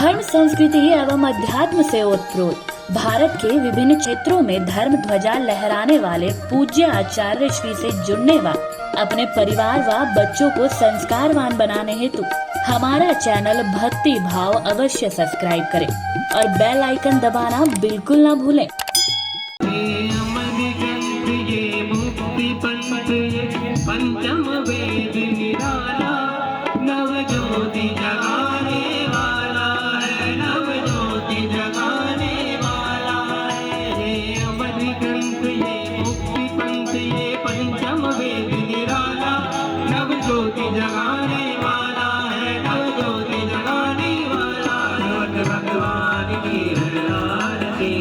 धर्म, संस्कृति एवं अध्यात्म से ओतप्रोत भारत के विभिन्न क्षेत्रों में धर्म ध्वजा लहराने वाले पूज्य आचार्य श्री से जुड़ने व अपने परिवार व बच्चों को संस्कारवान बनाने हेतु हमारा चैनल भक्ति भाव अवश्य सब्सक्राइब करें और बेल आइकन दबाना बिल्कुल न भूलें। पंचम वेद निराला नव ज्योति जगाने वाला है, नव ज्योति जगाने वाला है। अमर ग्रंथ ये मुक्ति पंथ ये पंचम वेद निराला नव ज्योति जगाने वाला है, नव ज्योति जगाने वाला है। भगवान की है आरती,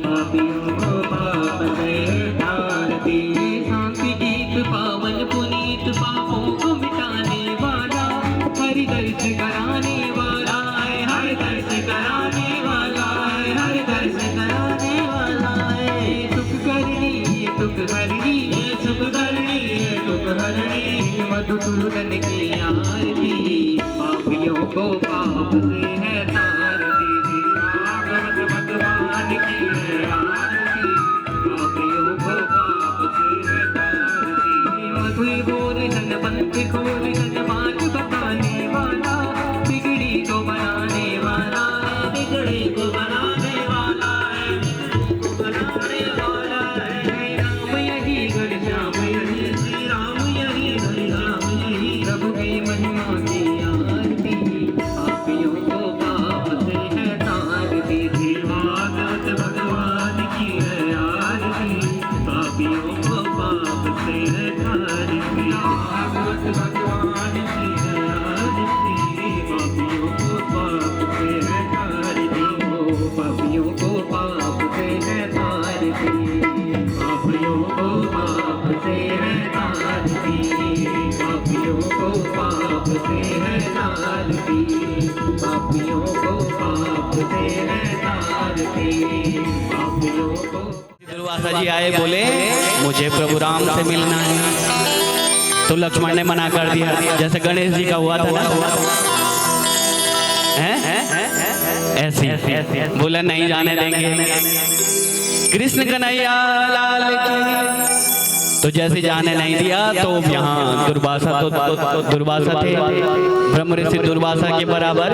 पापियों को पाप से तारती, शांति गीत पावन पुनीत पापों को मिटाने वाला, हरि दर्श कराने वाला है, हरि दर्श कराने वाला है, हरि दर्श कराने वाला है। सुख करनी ये सुख हरनी ये सुख करनी ये सुख हरनी, मधुसूदन की आरती, पापियों को पाप से है तारती। भगवान की है आरती, पापियों को पाप से है तारती। मधुर बोल जन पंथ खोल जन बात बताने वाला, बिगड़ी को बनाने वाला है, बिगड़ी को बनाने वाला है, को बनाने वाला है। राम यही गढ़ श्याम यही, श्री राम यही गढ़ श्याम यही, प्रभु की महिमा की आरती, पापियों को पाप से है तारती। भागवत भगवान की है आरती, पापियों को पाप से है तारती। भागवत भगवान की है आरती, पापियों को पाप से है तारती। ओ पापियों को पाप से है तारती, पापियों को पाप से है तारती, पापियों को पाप से है तारती, पापियों को पाप से है तारती, पापियों को। दुर्वासा जी आए, बोले मुझे प्रभु राम से मिलना है, तो लक्ष्मण ने मना कर दिया, जैसे गणेश जी का हुआ था ना, ऐसे बोला नहीं जाने देंगे। कृष्ण कन्हैया लाल की, तो जैसे जाने नहीं दिया तो यहाँ दुर्वासा तो दुर्वासा थे, ब्रह्म ऋषि दुर्वासा के बराबर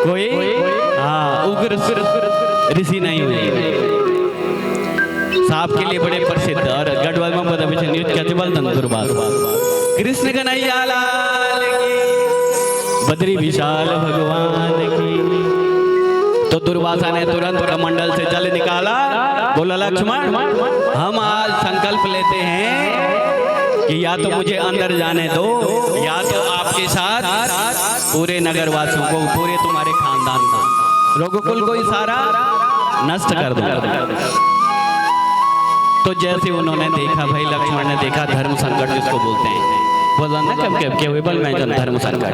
कोई उग्र ऋषि नहीं हुए। सांप के लिए बड़े प्रसिद्ध और गढ़वाल में दुर्वासा। कृष्ण कन्हैया लाल की, बद्री विशाल भगवान की। तो दुर्वासा ने तुरंत कमंडल से जल निकाला, बोला लक्ष्मण हम आज संकल्प लेते हैं कि या तो मुझे अंदर जाने दो, या तो आपके साथ पूरे नगरवासियों को, पूरे तुम्हारे खानदान को, रघुकुल को ही सारा नष्ट कर दूंगा। तो जैसे उन्होंने देखा, भाई लक्ष्मण ने देखा धर्म संकट जिसको बोलते हैं, बोला ना कब के हुए बल में जन धर्म संकट,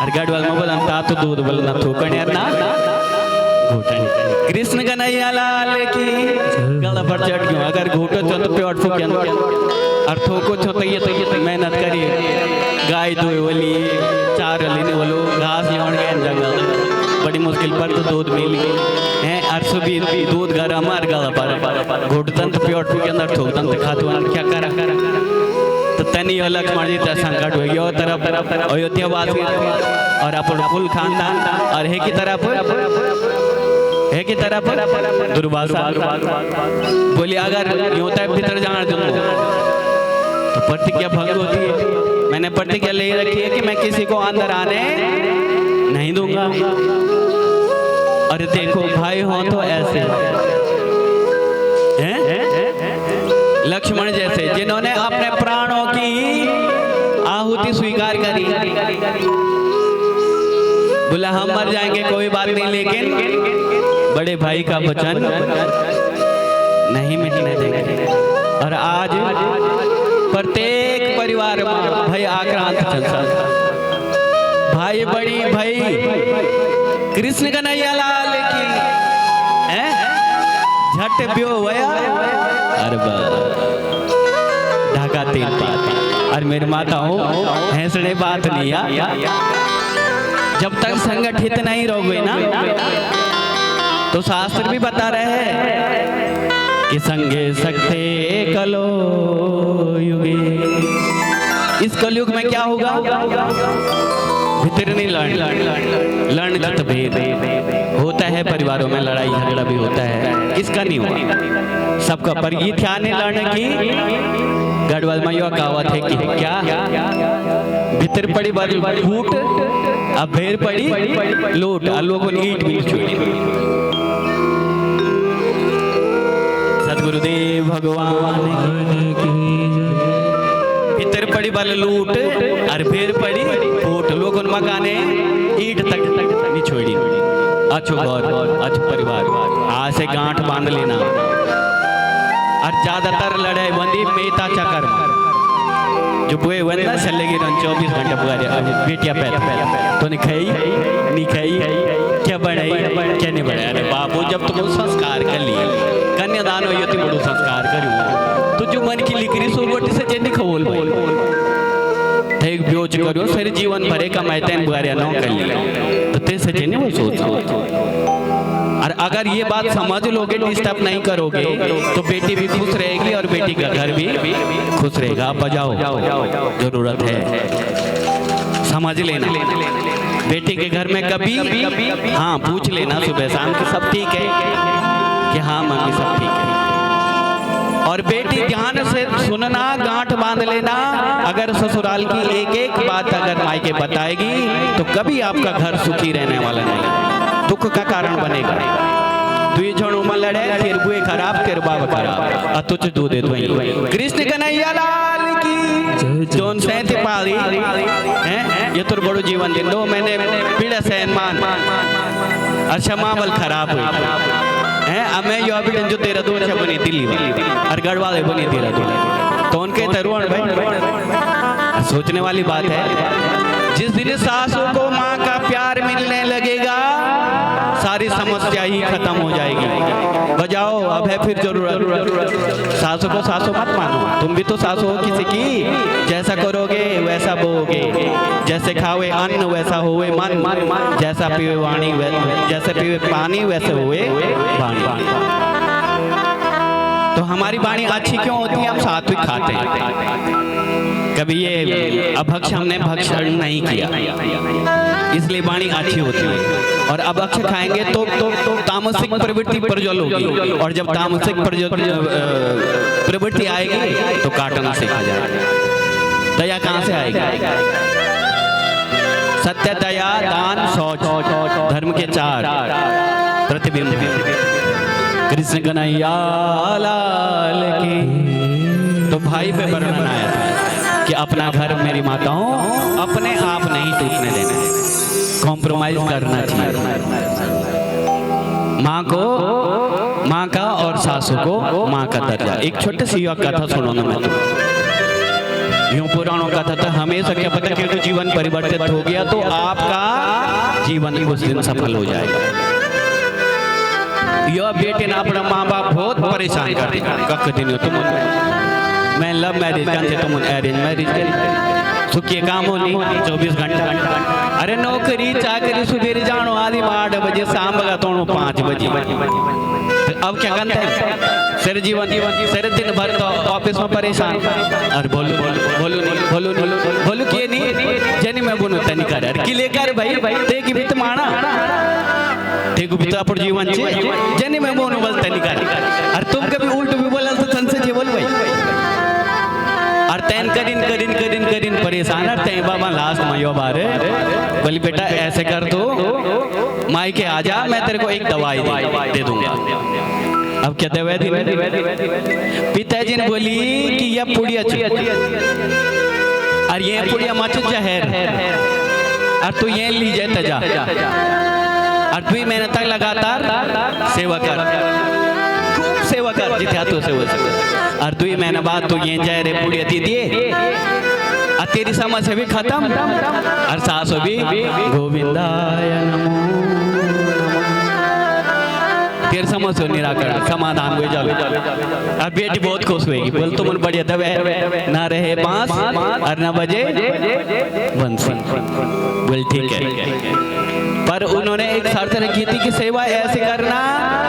और गढ़वाल में बोला ता तो दूध बोलना थूकण ना घूटन। कृष्ण कन्हैया लाल की, गला पर चढ़ गयो, अगर घूटो तो पेट फूकन और थूको तो ये मेहनत करिए, गाय दुए वाली चार लेने वालो घास लेवन गए जंगल, बड़ी मुश्किल पर तो दूध मिल है, अरसु भी दूध गरम और गला पर घुटतन तो पेट के अंदर ठोकतन तो खातवन क्या करा। तो तनी लक्ष्मण जी का संकट हो गया, तरफ अयोध्या वासी और अपन कुल खानदान, और है की तरफ दुर्वासा बोली अगर यूं तक भीतर जाना दूंगा तो प्रतिज्ञा भंग होती है। मैंने प्रतिज्ञा ले रखी है कि मैं किसी को अंदर आने नहीं दूंगा। और देखो भाई हो तो ऐसे हैं लक्ष्मण जैसे, जिन्होंने अपने प्राणों की आहुति स्वीकार करी, बोला हम मर जाएंगे कोई बात नहीं, लेकिन बड़े भाई का वचन नहीं मिटने देंगे। और आज प्रत्येक परिवार में भाई आक्रांत संसार, भाई बड़ी भाई कृष्ण कन्हैया लाल की झट प्यो वया अरे ढाका तीन पाती, और मेरी माता हूँ हैंसड़े बात नहीं जब तक संगठित नहीं रहोगे ना, तो शास्त्र भी बता रहे हैं कि संगे सकते कलो युगे। इस कलयुग में क्या होगा? भीतर नहीं लड़ जत भेद होता है, परिवारों में लड़ाई झगड़ा भी होता है, किसका नहीं हुआ? सबका। पर ये ध्यान है लड़ने की। गढ़वाल में यह कहावत है कि क्या भीतर पड़ी बारी फूट, अब भेड़ पड़ी लूट, लोगों ने ईट भी छोड़ी। सदगुरुदेव भगवान की भीतर पड़ी बल लूट और भेड़ पड़ी फूट, लोगों मकाने ईट तक नहीं छोड़ी। अच्छो घर, अच्छो परिवार, आज से गांठ बांध लेना। और ज्यादातर लड़ाई बंदी मेता चक्कर जो बुए बंदा चलेगी 24 घंटे बुआरे बेटिया पैदा तो नहीं खाई क्या बढ़ाई क्या नहीं बढ़ाई। अरे बाबू जब तुम संस्कार कर लिए, कन्यादान हो तो बड़ो संस्कार करूँ तो जो मन की लिखरी सोलवटी से चेन्नी खवोल भाई एक ब्योच करो फिर जीवन भरे कमाते हैं बुआरे नौ कर लिया तो ते से चेन्नी वो सोच। और अगर ये बात समझ लोगे, डिस्टर्ब नहीं करोगे, तो बेटी भी खुश रहेगी और बेटी का घर भी खुश रहेगा। बजाओ, जरूरत है, समझ लेना। बेटी के घर में कभी हाँ पूछ लेना सुबह शाम कि सब ठीक है, कि हाँ मम्मी सब ठीक है। और बेटी ध्यान से सुनना, गांठ बांध लेना। अगर ससुराल की एक एक बात अगर मायके बताएगी तो कभी आपका घर सुखी रहने वाला नहीं, दुख का कारण बनेगा। दुई जन उमर लड़े, फिर बुए खराब, फिर बाबा खराब, अतुच दूध दे तो कृष्ण कन्हैया लाल की जोन सहते पाली हैं। ये तो बड़ो जीवन दिन दो मैंने पीड़ा सहन मान और क्षमावल खराब हुई हैं। अब मैं यो अभी जो तेरा दूर से बनी दिल्ली और गढ़वाले बनी तेरा दूर तो उनके तरुण भाई सोचने वाली बात है। जिस दिन सासों को माँ का प्यार मिलने लगेगा सारी समस्या ही खत्म हो जाएगी। बजाओ, अब है फिर जरूरत। सासों को सासों मत मानो, तुम भी तो सासू हो किसी की। जैसा करोगे वैसा बोगे, जैसे खावे अन्न वैसा होवे मन, जैसा पीवे वाणी जैसे पीवे पानी वैसे हुए वाणी। तो हमारी वाणी अच्छी क्यों होती है? हम सात्विक खाते हैं, कभी ये अभक्ष हमने भक्षण नहीं किया, इसलिए वाणी अच्छी होती है। और अभक्ष खाएंगे तो तामसिक प्रवृत्ति प्रज्वल होगी, और जब तामसिक प्रवृत्ति आएगी तो काटना सीखा जाएगा। दया कहाँ से आएगी? सत्य, दया, दान, शौच, धर्म के 4 प्रतिबिंब। कृष्ण कन्हैया लाल की। तो भाई पे वर्णन आया था कि अपना घर मेरी माताओं अपने आप नहीं टूटने देना है, कॉम्प्रोमाइज करना चाहिए। माँ का और सासू को माँ का दर्जा। एक छोटे सी कथा सुनो ना, मैं यूं पुराणों कथा था हमेशा क्या पता कि जीवन परिवर्तित हो गया तो आपका जीवन उस दिन सफल हो जाएगा। यह बेटे ने अपना माँ बाप बहुत परेशान कर दिया। कख दिन तुम मैं लव मैरिज करते, तुम अरेंज मैरिज कर सुखी काम हो नहीं 24 घंटा। अरे नौकरी चाकरी सुबेरे जानो आदि 8 बजे, शाम बगा तोड़ो 5 बजे। तो अब क्या करते हैं? सिर दिन भर तो ऑफिस में परेशान। और बोलू किए नहीं जनी मैं बोलू तनी कर अरे कि लेकर भाई ते की बित माना देखो भी तो अपन जीवन छे जनी मैं बोलू बोलते नहीं कर। और तुम कभी उल्ट भी बोला तो संसे जे बोल भाई। और तैन करीन परेशान है तैन बाबा लास्ट में यो बारे बोली बेटा ऐसे कर दो माई के आजा, मैं तेरे को एक दवाई दे दूंगा। अब क्या दवाई दी? पिताजी ने बोली कि यह पुड़िया और ये पुड़िया मच जहर और तू ये ली जाए तजा और 2 महीने तक लगातार सेवा कर, खूब सेवा कर जितना तो सेवा। और 2 महीने बाद तो ये जहर पुड़िया दी दिए और तेरी समस्या भी खत्म और सासो भी गोविंदाय नमो। मेरे समझ निराकरण समाधान हुए जावे। और बेटी बहुत खुश हुएगी, बोल तुम बढ़िया दबे ना रहे बांस और ना बजे बंसी। बोल ठीक है, पर उन्होंने एक शर्त रखी थी कि सेवा ऐसे करना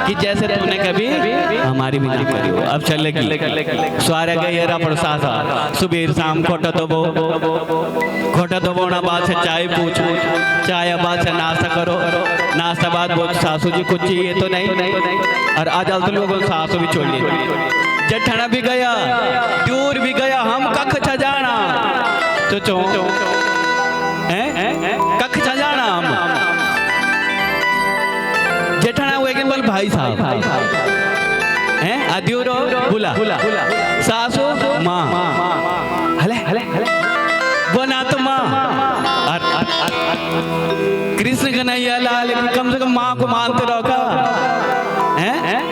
कि जैसे तूने कभी हमारी भी ना करी हो। अब चलेगी स्वारे गए प्रसाद सुबह शाम खोटा दबो ना बाद से चाय पूछो, चाय बाद से नाश्ता करो, नाश्ता बाद बोल सासू जी कुछ चाहिए तो नहीं। और आजकल तो लोगों सासू भी छोड़ ली, जठना भी गया दूर भी गया, हम कख छ जाना तो कख छ जाना हम जेठाना हुए कि बोल भाई साहब हैं आदिरो बुला सासू माँ हले बना तो माँ। कृष्ण कन्हैया लाल कम से कम माँ को मानते रहो का हैं।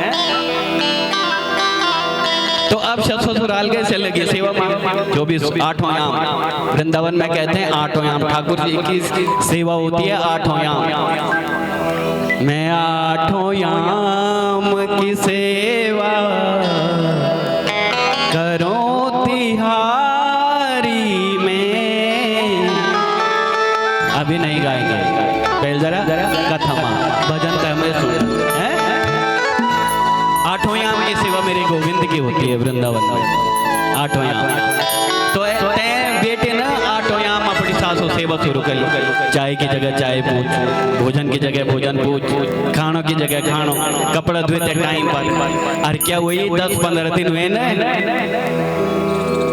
तो अब ससुराल के चले गए सेवा में, जो भी 8वां याम वृंदावन में कहते हैं 8वां याम ठाकुर जी की सेवा होती है 8वां याम। मैं 8वां याम की सेवा करो तिहारी में। अभी नहीं गाएंगे, पहले जरा कथमा भजन का हमें सुन। 8वां याम की सेवा मेरे गोविंद की होती है वृंदावन में 8वां याम। तो बेटे ना 8वां याम अपनी सासों सेवा शुरू करी, चाय की जगह चाय पूछ, भोजन की जगह भोजन पूछ, खानों की जगह खानों, कपड़ा धोते टाइम पर। और क्या हुई 10-15 दिन हुए ना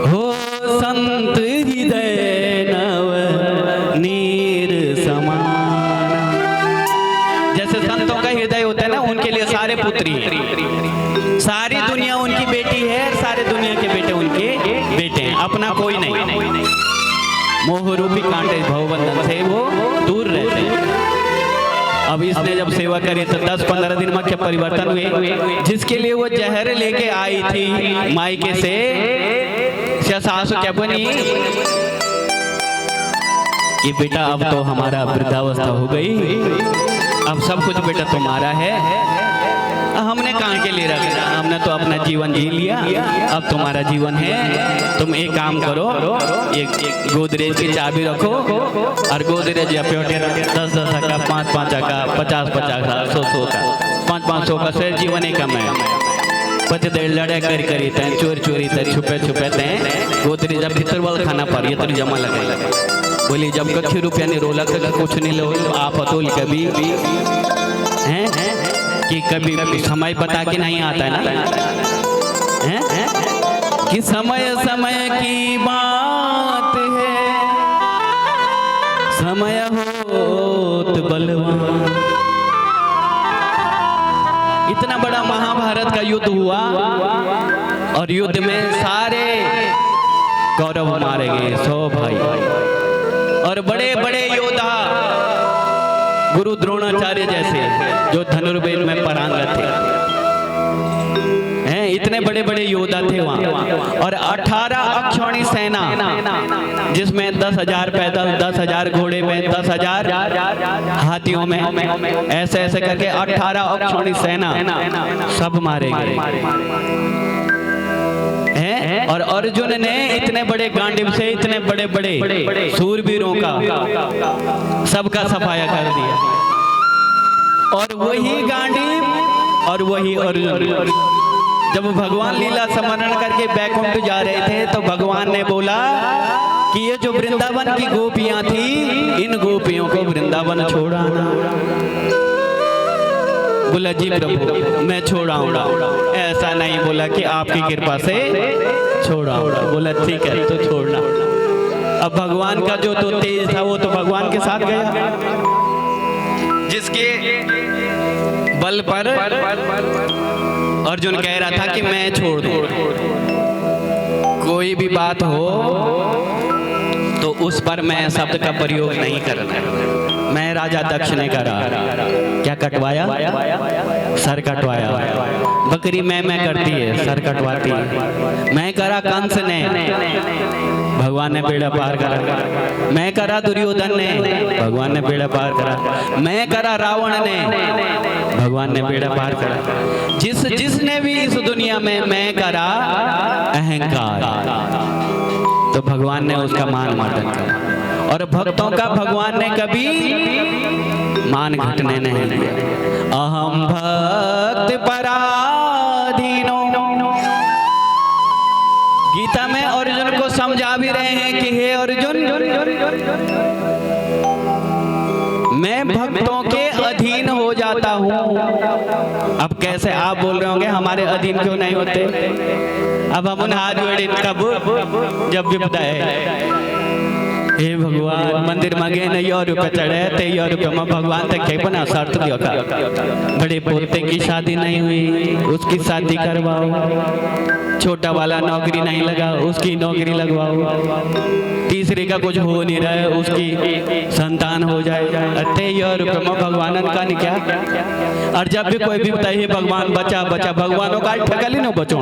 हो संत हृदय नव नीर समान। जैसे संतों का हृदय होता है ना, उनके लिए सारे पुत्री हैं, सारी दुनिया उनकी बेटी है, सारे दुनिया के बेटे उनके बेटे हैं, अपना कोई नहीं। मोह रूपी कांटे भवबंधन से वो दूर रहते हैं। अब इसने जब सेवा करी तो 10-15 दिन में क्या परिवर्तन हुए। जिसके लिए वो जहर लेके आई थी मायके से सासू क्या बनी कि बेटा अब तो हमारा वृद्धावस्था हो गई, अब सब कुछ बेटा तुम्हारा है, हमने कहाँ के लिए रखा, हमने तो अपना जीवन जी लिया, अब तुम्हारा जीवन है। तुम एक काम करो, एक गोदरेज की चाबी रखो और गोदरेज या प्योटे 10-10 का 5-5 का 50-50 का 100-100 का 500-500 का शेर जीवन ही कम है। पति देर लड़े करी तय चोरी तय छुपे तय गोदरेज जब भीतर वाल खाना पर ये तो जमा लगे बोली जब कच्ची रुपया नहीं रोला कुछ नहीं लो आप अतुल कभी हैं कि कभी समय बता के नहीं आता है ना हैं कि समय समय की बात है, समय होत बलवान। इतना बड़ा महाभारत का युद्ध हुआ और युद्ध में सारे कौरव मारे गए 100 भाई और बड़े बड़े योद्धा गुरु द्रोणाचार्य जैसे जो धनुर्वेद में पारंगत थे हैं, इतने बड़े बड़े योद्धा थे वहां। और 18 अक्षौणी सेना जिसमें 10,000 पैदल, 10,000 घोड़े में, 10,000 हाथियों में, ऐसे ऐसे करके 18 अक्षौणी सेना सब मारे गए। और अर्जुन ने इतने बड़े गांडीव से इतने बड़े बड़े सूरवीरों का सबका सफाया कर दिया। और वही गांडीव और वही अर्जुन जब भगवान लीला स्मरण करके बैकुंठ जा रहे थे तो भगवान ने बोला कि ये जो वृंदावन की गोपियां थी इन गोपियों को वृंदावन छोड़ाना। बोला जी प्रभु मैं छोड़ाऊंगा, ऐसा नहीं बोला कि आपकी कृपा से छोड़ाऊंगा। बोला ठीक है तो छोड़ना। अब भगवान का जो तो तेज था वो तो भगवान के साथ गया, जिसके बल पर अर्जुन कह रहा था कि मैं छोड़ दूं, कोई भी बात हो तो उस पर मैं शब्द का प्रयोग नहीं करना। मैं राजा दक्ष ने करा, क्या कटवाया? सर कटवाया। बकरी मैं करती है, सर कटवाती है। मैं करा कंस ने, भगवान ने बेड़ा पार करा। मैं करा दुर्योधन ने, भगवान ने बेड़ा पार करा। मैं करा रावण ने, भगवान ने बेड़ा पार करा। जिसने भी इस दुनिया में मैं करा अहंकार, तो भगवान ने उसका मान मर्दन करा। और भक्तों का भगवान ने कभी मान घटने नहीं दिया। अहम भक्त पराधीनो, गीता में अर्जुन को समझा भी रहे हैं कि हे अर्जुन, मैं भक्तों के अधीन हो जाता हूँ। अब कैसे आप बोल रहे होंगे हमारे अधीन क्यों नहीं होते? अब हम उन हाथ जोड़े कब जब विपदा है, हे भगवान मंदिर में गए नहीं और रुपये चढ़े थे और रुपये में भगवान तक कहीं बना शर्त दियो का, बड़े पोते की शादी नहीं हुई उसकी शादी करवाओ, छोटा वाला नौकरी नहीं लगा उसकी नौकरी लगवाओ, तीसरे का कुछ हो नहीं रहा है उसकी संतान हो जाए। अते और रुपये में भगवान का नहीं क्या? और जब भी कोई भी बताइए भगवान बचा बचा, भगवानों का ठगली न बचो।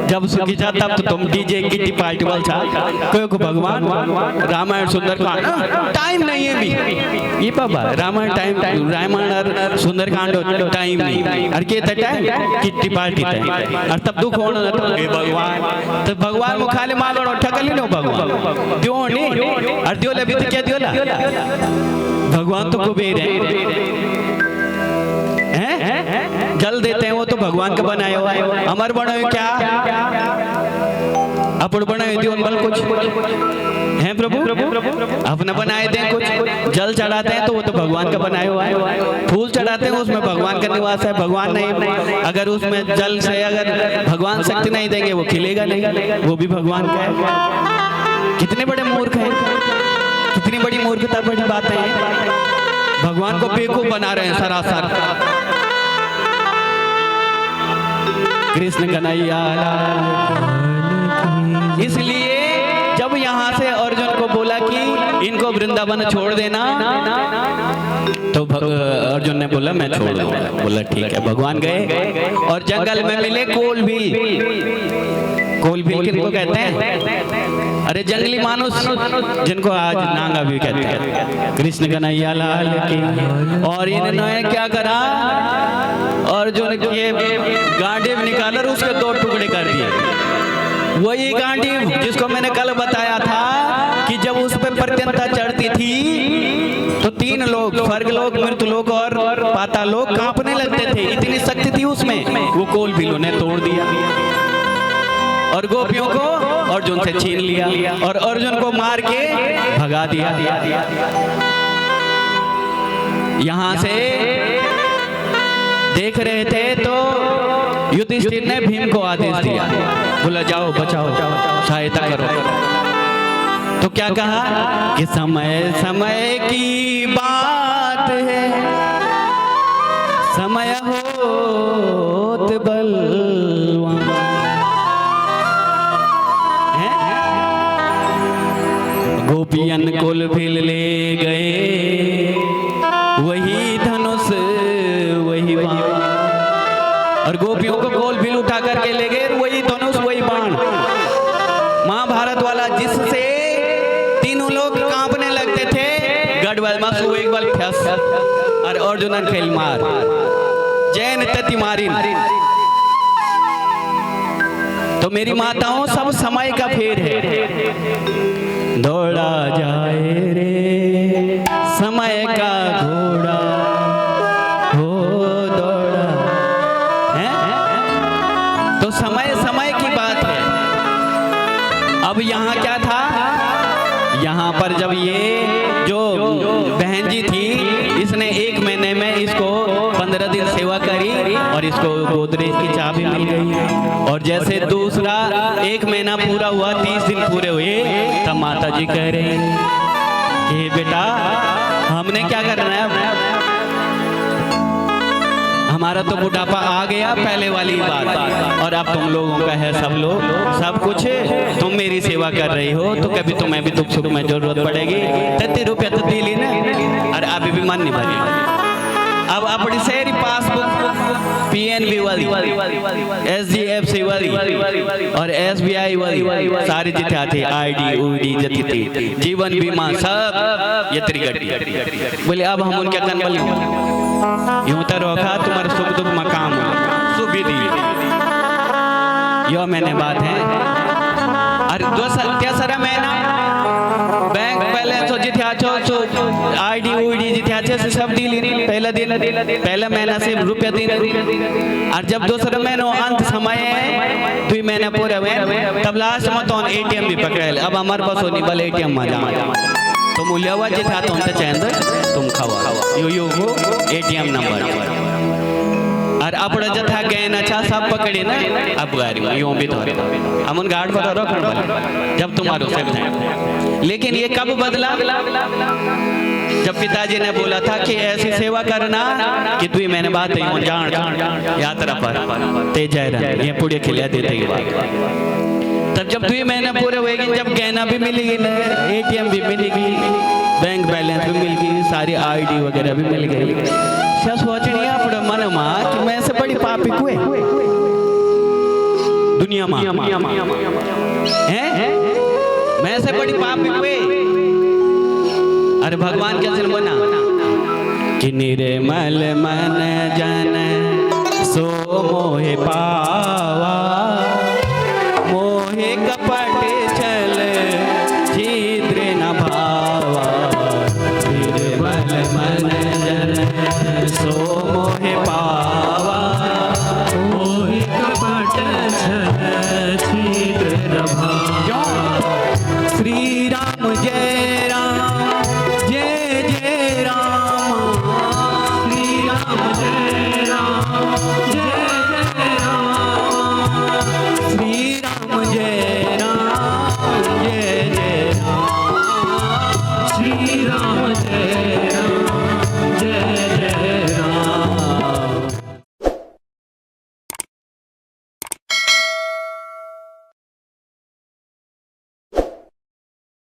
जब सुखी जा तब तो तुम डीजे की पार्टी वाल छा कोई को भगवान रामायण सुंदरकांड टाइम नहीं है भी ये पापा रामायण टाइम रामायण और सुंदरकांड टाइम नहीं और के टाइम किट्टी पार्टी टाइम और तब दुख होना हे भगवान तो भगवान मुखाले मागणो ठगली नो भगवान दियो नहीं और दियोला भी तो क्या दियोला भगवान तो कुबेर हैं जल देते हैं वो तो भगवान का बनाया हुआ है। अमर बनाए क्या अपन बनाए दियो बल कुछ हैं प्रभु अपने बनाए दें कुछ, जल चढ़ाते हैं तो वो तो भगवान का बनाया हुआ है, फूल चढ़ाते हैं उसमें भगवान का निवास है, भगवान नहीं अगर उसमें जल से अगर भगवान शक्ति नहीं देंगे वो खिलेगा नहीं, वो भी भगवान का है। कितने बड़े मूर्ख हैं, कितनी बड़ी मूर्खता बड़ी बातें हैं, भगवान को बेवकूफ बना रहे हैं सरासर। कृष्ण कन्हैया इसलिए जब यहाँ से अर्जुन को बोला कि इनको वृंदावन छोड़ देना तो अर्जुन ने बोला मैं छोड़ दूंगा। बोला ठीक है। भगवान गए और जंगल में मिले कोलभील। कोलभील किनको कहते हैं? अरे जंगली मानुस जिनको आज नांगा भी कहते हैं। कृष्ण कन्हैया लाल की। और इन्होंने क्या करा, अर्जुन के गांडीव निकालकर उसके 2 टुकड़े कर दिए। वही गांडीव जिसको मैंने कल बताया था कि जब उस पर प्रत्यंता चढ़ती थी तो 3 लोग स्वर्गलोक मृतलोक और पातालोक कांपने लगते थे, इतनी शक्ति थी उसमें। वो कोलभीलों ने तोड़ दिया और गोपियों को अर्जुन से छीन लिया और अर्जुन को मार के भगा दिया। यहां से देख रहे थे तो युधिष्ठिर ने भीम को आदेश दिया, बोला जाओ बचाओ सहायता करो। तो क्या कहा कि समय समय की बात है, समय होत बलवान। गोपियन कुलभील ले गए वही धनुष वही बाण, और गोपियों को कोलभील उठा करके ले गए वही धनुष वही बाण। महाभारत वाला जिससे 3 लोग कांपने लगते थे, गढ़वाल में सु एक बल फस और अर्जुनन खेल मार जैन तति मारिन। तो मेरी माताओं सब समय का फेर है, दौड़ा जाए रे समय का घोड़ा हो दौड़ा है। तो समय समय की बात है। अब यहाँ क्या था, यहाँ पर जब ये जो बहन जी थी इसने 1 महीने में इसको 15 दिन सेवा करी और इसको गोदरेज की चाबी मिल गई। और जैसे दूसरा 1 महीना पूरा हुआ, 30 दिन पूरे हुए, तब माता जी कह रहे हैं कि बेटा हमने क्या करना है, हमारा तो बुढ़ापा आ गया पहले वाली बात, और अब तुम लोगों का है सब लोग सब कुछ। तुम मेरी सेवा कर रही हो तो कभी तुम्हें भी दुख सुख में जरूरत पड़ेगी। 30 रुपया तो दिली ना, अरे अभी भी मन नहीं भरी। अब अपनी सारी पासबुक PNB वाली, SGFC वाली और SBI वाली सारी जिथे आती ID उडी जती थी, जीवन बीमा सब ये त्रिगटी। बोले अब हम उनके कन बोले यूं तो रोका तुम्हारे सुख दुख मकाम सुविधि, यो मैंने बात है। अरे 2 साल क्या सारा महीना बैंक बैलेंस हो जिथे आछो सो ID उडी जिथे आछे से सब दिली पहला दिन पहला महीना से रुपया दिन, और जब दूसरा महीना अंत समय 2 महीने पूरे हुए तब लास्ट में तो ATM भी पकड़े। अब हमारे पास नहीं बल ATM में जा तो मूल्य हुआ जिथे आता उनसे चैन तुम खावा यो हो ATM नंबर, और अपना जथा गए ना अच्छा सब पकड़े ना। अब गाड़ी यूं भी तो हम उन गार्ड को तो रखो जब तुम्हारे से जाए। लेकिन ये कब बदला? जब पिताजी ने बोला था कि ऐसी सेवा करना कि 2 महीने बाद जान यात्रा पर ते जय रहे ये पूरे खिला देते ही बात। तब जब 2 महीने पूरे हुएगी, जब गहना भी मिलेगी, ATM भी मिलेगी, बैंक बैलेंस भी मिल गई, सारी ID वगैरह भी मिल गई। क्या सोचनी है अपने मन में कि मैं से बड़ी पापी कुए दुनिया में हैं? मैं से बड़ी पापी कुए? अरे भगवान क्या सिर बना कि निर्मल मन जन सो मोहे पावा, मोहे कपट चल छिद्र न भावा। निर्मल मन जन सो मोहे पावा, मोहि कपट छल छिद्र न भावा। श्री राम जय राम जय जय राम, श्री राम जय राम जय जय राम, श्री राम जय राम जय जय राम, श्री